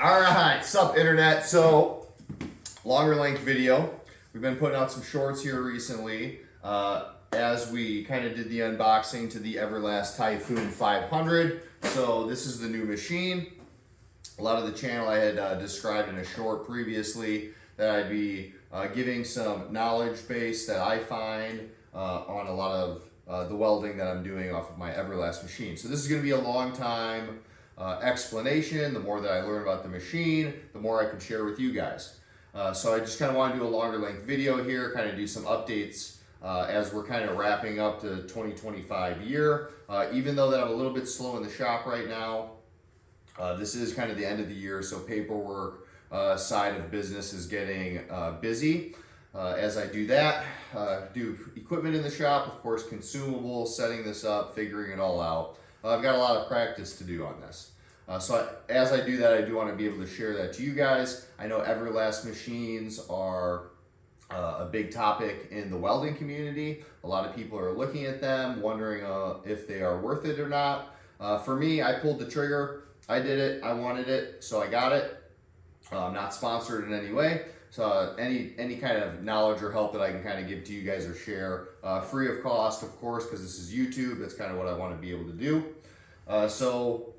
All right, sup internet. So longer length video. We've been putting out some shorts here recently as we kind of did the unboxing to the Everlast Typhoon 500. So this is the new machine. A lot of the channel I had described in a short previously that I'd be giving some knowledge base that I find on a lot of the welding that I'm doing off of my Everlast machine. So this is going to be a long time explanation. The more that I learn about the machine, the more I can share with you guys. So I just kind of want to do a longer length video here, kind of do some updates as we're kind of wrapping up the 2025 year. Even though that I'm a little bit slow in the shop right now, this is kind of the end of the year, so paperwork side of business is getting busy. As I do that, do equipment in the shop, of course, consumables, setting this up, figuring it all out. I've got a lot of practice to do on this. As I do that, I do want to be able to share that to you guys. I know Everlast machines are a big topic in the welding community. A lot of people are looking at them, wondering if they are worth it or not. For me, I pulled the trigger. I did it. I wanted it, so I got it. I'm not sponsored in any way. So any kind of knowledge or help that I can kind of give to you guys or share, free of cost, of course, because this is YouTube. That's kind of what I want to be able to do. So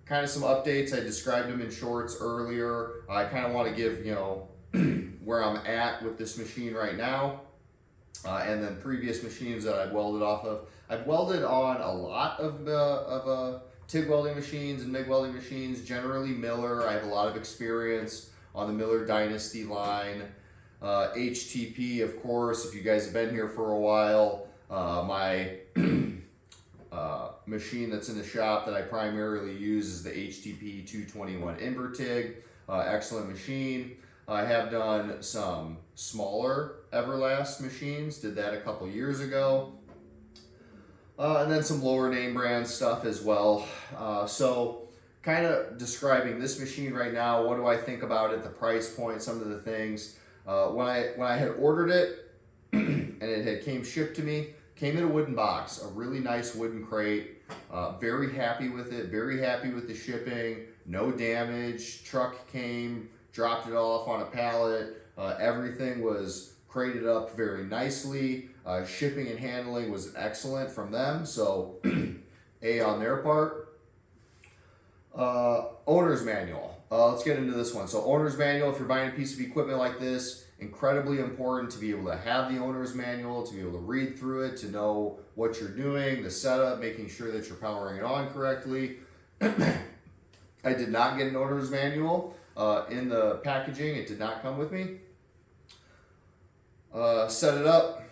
kind of some updates. I described them in shorts earlier. I kind of want to give, where I'm at with this machine right now. And then previous machines that I've welded off of. I've welded on a lot of TIG welding machines and MIG welding machines, generally Miller. I have a lot of experience on the Miller Dynasty line. HTP, of course, if you guys have been here for a while, my machine that's in the shop that I primarily use is the HTP 221 Invertig. Excellent machine. I have done some smaller Everlast machines, did that a couple years ago. And then some lower name brand stuff as well. So kind of describing this machine right now, what do I think about it, the price point, some of the things. When I had ordered it and it had came shipped to me, came in a wooden box, a really nice wooden crate. Very happy with it, very happy with the shipping, no damage. Truck came, dropped it off on a pallet. Everything was crated up very nicely. Shipping and handling was excellent from them, so A on their part. Owner's manual. Let's get into this one. So owner's manual, if you're buying a piece of equipment like this, incredibly important to be able to have the owner's manual, to be able to read through it, to know what you're doing, the setup, making sure that you're powering it on correctly. I did not get an owner's manual in the packaging. It did not come with me. Set it up.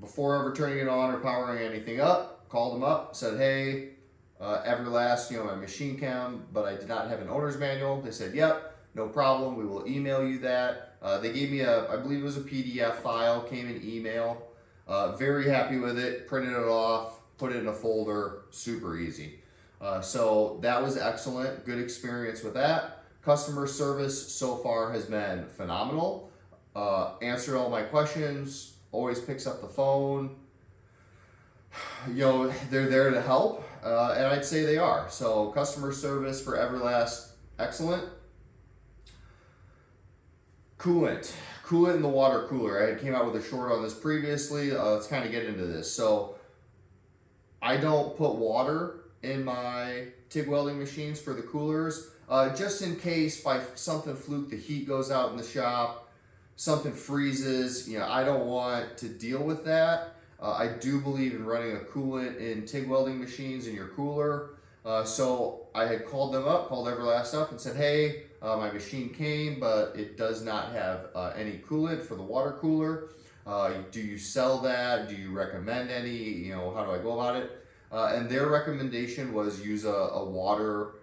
Before ever turning it on or powering anything up, called them up, said, hey, Everlast, my machine cam, but I did not have an owner's manual. They said, yep, no problem. We will email you that. They gave me I believe it was a PDF file, came in email. Very happy with it, printed it off, put it in a folder, super easy. So that was excellent, good experience with that. Customer service so far has been phenomenal. Answered all my questions, always picks up the phone. They're there to help, and I'd say they are. So customer service for Everlast, excellent. Coolant in the water cooler. I had came out with a short on this previously. Let's kind of get into this. So I don't put water in my TIG welding machines for the coolers, just in case by something fluke the heat goes out in the shop, something freezes. I don't want to deal with that. I do believe in running a coolant in TIG welding machines in your cooler. So I had called Everlast up and said, hey, my machine came, but it does not have any coolant for the water cooler. Do you sell that? Do you recommend any? How do I go about it? And their recommendation was use a water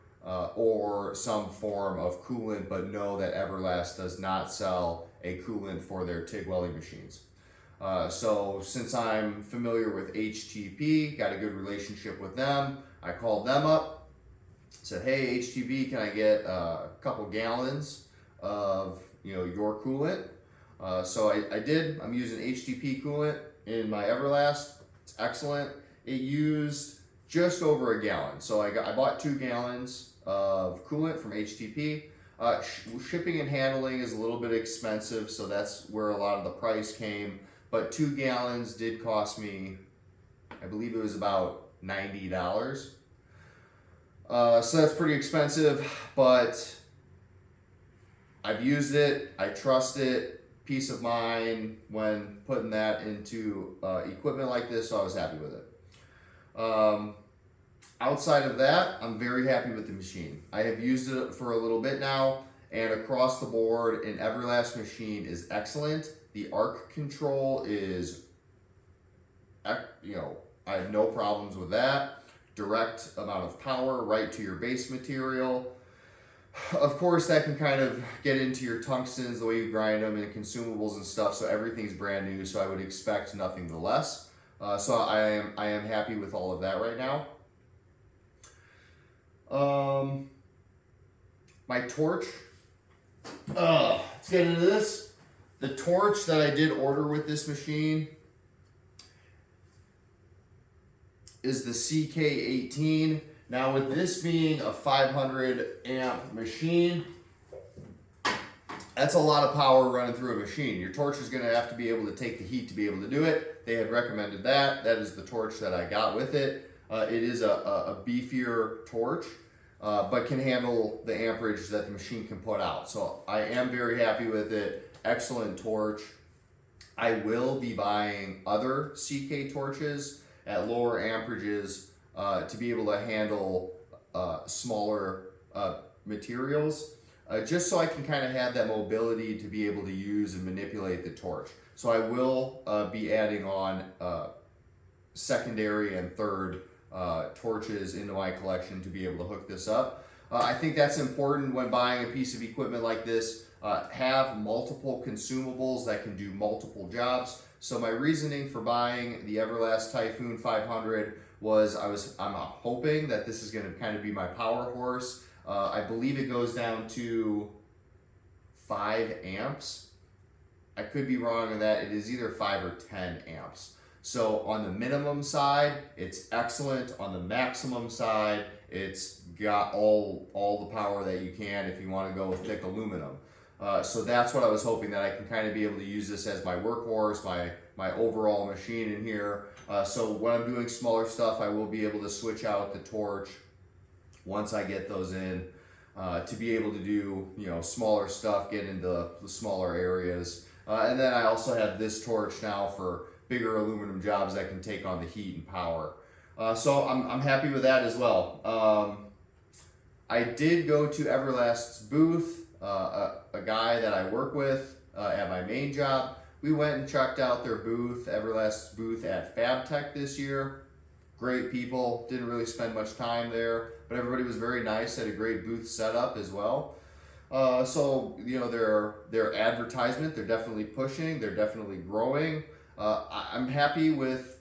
or some form of coolant, but know that Everlast does not sell a coolant for their TIG welding machines. So since I'm familiar with HTP, got a good relationship with them, I called them up, said, hey, HTP, can I get a couple gallons of your coolant? So I did. I'm using HTP coolant in my Everlast. It's excellent. It used just over a gallon. So I bought 2 gallons. of coolant from HTP. Shipping and handling is a little bit expensive, so that's where a lot of the price came. But 2 gallons did cost me, I believe it was about $90. So that's pretty expensive, but I've used it, I trust it, peace of mind when putting that into equipment like this, so I was happy with it. Outside of that, I'm very happy with the machine. I have used it for a little bit now, and across the board, an Everlast machine is excellent. The arc control is, I have no problems with that. Direct amount of power right to your base material. Of course, that can kind of get into your tungstens, the way you grind them, and consumables and stuff, so everything's brand new, so I would expect nothing the less. So I am happy with all of that right now. My torch. Let's get into this. The torch that I did order with this machine is the CK18. Now, with this being a 500 amp machine, that's a lot of power running through a machine. Your torch is going to have to be able to take the heat to be able to do it. They had recommended that. That is the torch that I got with it. It is a beefier torch, but can handle the amperage that the machine can put out. So I am very happy with it. Excellent torch. I will be buying other CK torches at lower amperages to be able to handle smaller materials, just so I can kind of have that mobility to be able to use and manipulate the torch. So I will be adding on secondary and third torches into my collection to be able to hook this up. I think that's important when buying a piece of equipment like this. Have multiple consumables that can do multiple jobs. So my reasoning for buying the Everlast Typhoon 500 was I'm hoping that this is going to kind of be my power horse. I believe it goes down to 5 amps. I could be wrong on that. It is either 5 or 10 amps. So on the minimum side, it's excellent. On the maximum side, it's got all the power that you can if you want to go with thick aluminum. So that's what I was hoping, that I can kind of be able to use this as my workhorse, my overall machine in here. So when I'm doing smaller stuff, I will be able to switch out the torch once I get those in, to be able to do smaller stuff, get into the smaller areas. And then I also have this torch now for bigger aluminum jobs that can take on the heat and power. So I'm happy with that as well. I did go to Everlast's booth. A guy that I work with at my main job, we went and checked out their booth, Everlast's booth at FabTech this year. Great people, didn't really spend much time there, but everybody was very nice, had a great booth setup as well. So their advertisement, they're definitely pushing, they're definitely growing. I'm happy with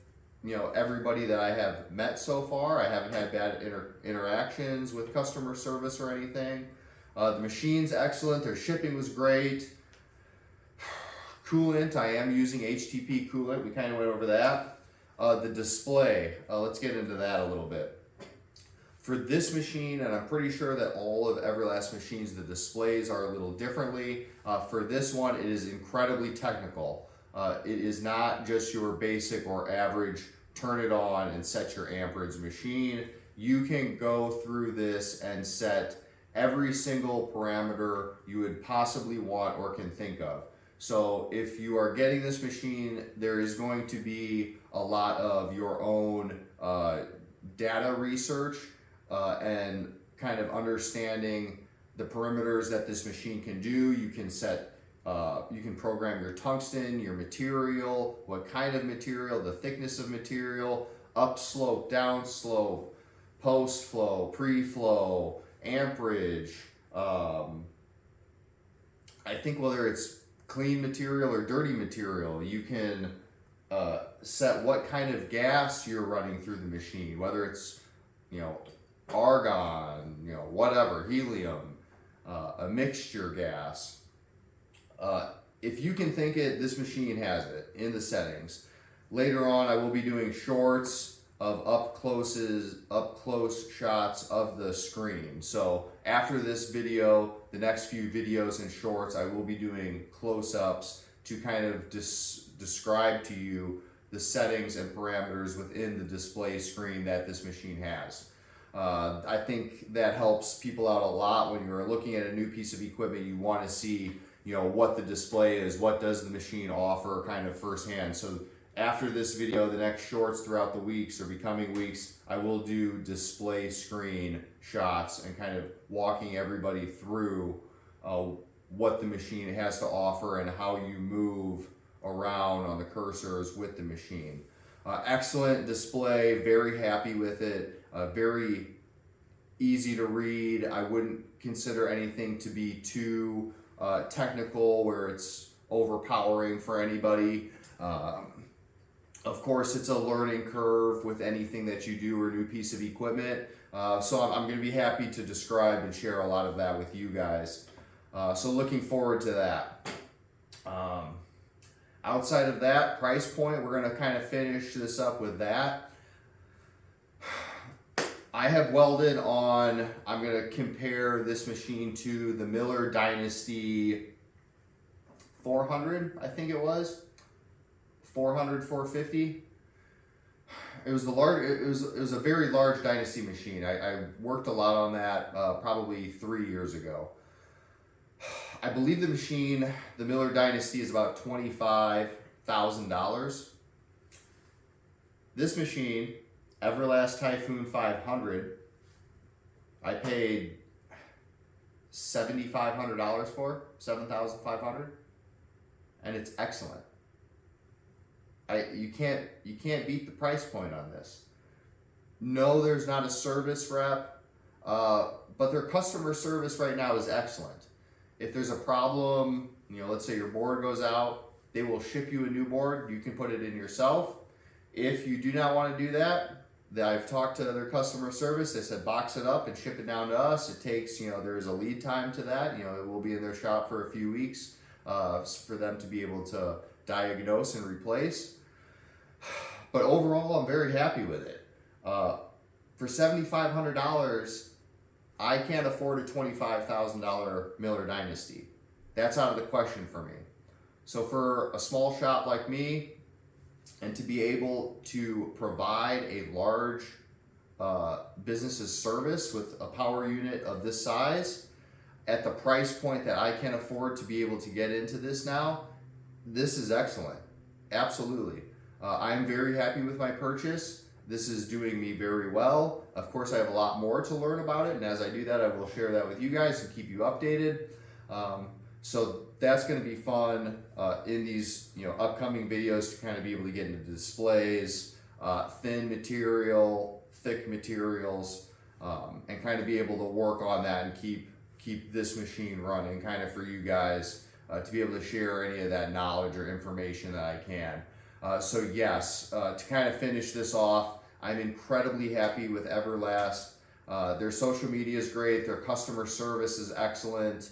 everybody that I have met so far. I haven't had bad interactions with customer service or anything. The machine's excellent. Their shipping was great. Coolant, I am using HTP coolant. We kind of went over that. The display, let's get into that a little bit. For this machine, and I'm pretty sure that all of Everlast machines, the displays are a little differently. For this one, it is incredibly technical. It is not just your basic or average turn it on and set your amperage machine. You can go through this and set every single parameter you would possibly want or can think of. So if you are getting this machine, there is going to be a lot of your own data research and kind of understanding the parameters that this machine can do. You can set, you can program your tungsten, your material, what kind of material, the thickness of material, upslope, downslope, post flow, pre-flow, amperage. I think whether it's clean material or dirty material, you can set what kind of gas you're running through the machine, whether it's argon, whatever, helium, a mixture gas. If you can think it, this machine has it in the settings. Later on, I will be doing shorts of up close shots of the screen. So after this video, the next few videos and shorts, I will be doing close-ups to kind of describe to you the settings and parameters within the display screen that this machine has. I think that helps people out a lot when you're looking at a new piece of equipment. You want to see, you know, what the display is, what does the machine offer kind of firsthand. So after this video, the next shorts throughout the weeks or becoming weeks, I will do display screen shots and kind of walking everybody through what the machine has to offer and how you move around on the cursors with the machine. Excellent display, very happy with it, very easy to read. I wouldn't consider anything to be too technical where it's overpowering for anybody. Of course, it's a learning curve with anything that you do or new piece of equipment. So I'm going to be happy to describe and share a lot of that with you guys. So looking forward to that. Outside of that price point, we're going to kind of finish this up with that. I have welded on, I'm going to compare this machine to the Miller Dynasty 400, I think it was. 400, 450. It was a very large Dynasty machine. I worked a lot on that probably 3 years ago. I believe the machine, the Miller Dynasty, is about $25,000. This machine, Everlast Typhoon 500, I paid $7,500 for, $7,500, and it's excellent. You can't beat the price point on this. No, there's not a service rep, but their customer service right now is excellent. If there's a problem, you know, let's say your board goes out, they will ship you a new board. You can put it in yourself. If you do not want to do that, I've talked to their customer service. They said box it up and ship it down to us. It takes, you know, there's a lead time to that. You know, it will be in their shop for a few weeks for them to be able to diagnose and replace. But overall, I'm very happy with it. For $7,500, I can't afford a $25,000 Miller Dynasty. That's out of the question for me. So for a small shop like me, and to be able to provide a large business's service with a power unit of this size, at the price point that I can afford to be able to get into this now, this is excellent. Absolutely. I'm very happy with my purchase. This is doing me very well. Of course, I have a lot more to learn about it, and as I do that, I will share that with you guys and keep you updated. So that's going to be fun in these, you know, upcoming videos to kind of be able to get into displays, thin material, thick materials, and kind of be able to work on that and keep this machine running kind of for you guys to be able to share any of that knowledge or information that I can. So yes, to kind of finish this off, I'm incredibly happy with Everlast. Their social media is great. Their customer service is excellent.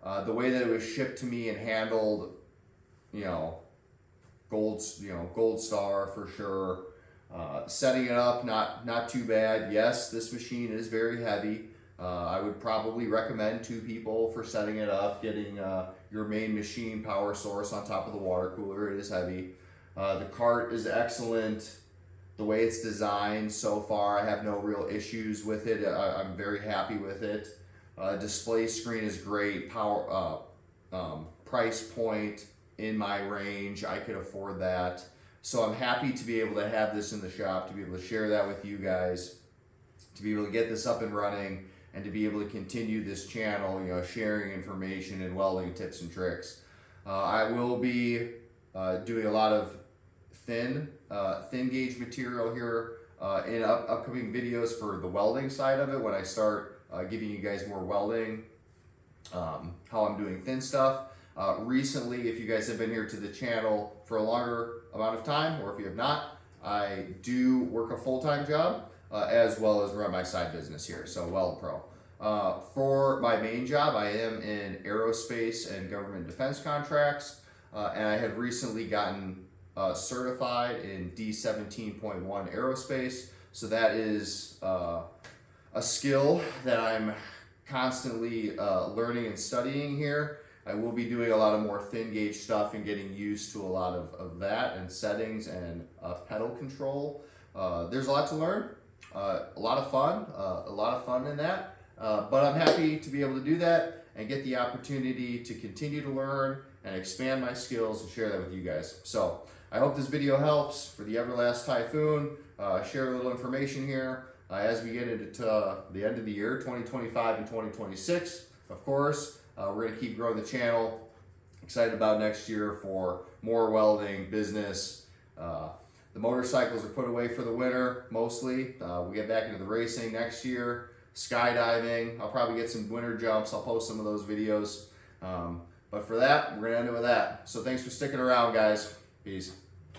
The way that it was shipped to me and handled, you know, gold star for sure. Setting it up, not too bad. Yes, this machine is very heavy. I would probably recommend 2 people for setting it up, getting your main machine power source on top of the water cooler. It is heavy. The cart is excellent. The way it's designed so far, I have no real issues with it. I'm very happy with it. Display screen is great. Power, price point in my range. I could afford that. So I'm happy to be able to have this in the shop, to be able to share that with you guys, to be able to get this up and running, and to be able to continue this channel, you know, sharing information and welding tips and tricks. I will be doing a lot of thin gauge material here in upcoming videos for the welding side of it when I start giving you guys more welding, how I'm doing thin stuff. Recently, if you guys have been here to the channel for a longer amount of time, or if you have not, I do work a full-time job as well as run my side business here, so Weld Pro. For my main job, I am in aerospace and government defense contracts, and I have recently gotten certified in D17.1 aerospace. So that is a skill that I'm constantly learning and studying here. I will be doing a lot of more thin gauge stuff and getting used to a lot of that and settings and pedal control. There's a lot to learn, a lot of fun in that. But I'm happy to be able to do that and get the opportunity to continue to learn and expand my skills and share that with you guys. So I hope this video helps for the Everlast Typhoon. Share a little information here as we get into the end of the year, 2025 and 2026. Of course, we're going to keep growing the channel. Excited about next year for more welding business. The motorcycles are put away for the winter mostly. We get back into the racing next year. Skydiving. I'll probably get some winter jumps. I'll post some of those videos. But for that, we're going to end it with that. So thanks for sticking around, guys. Peace.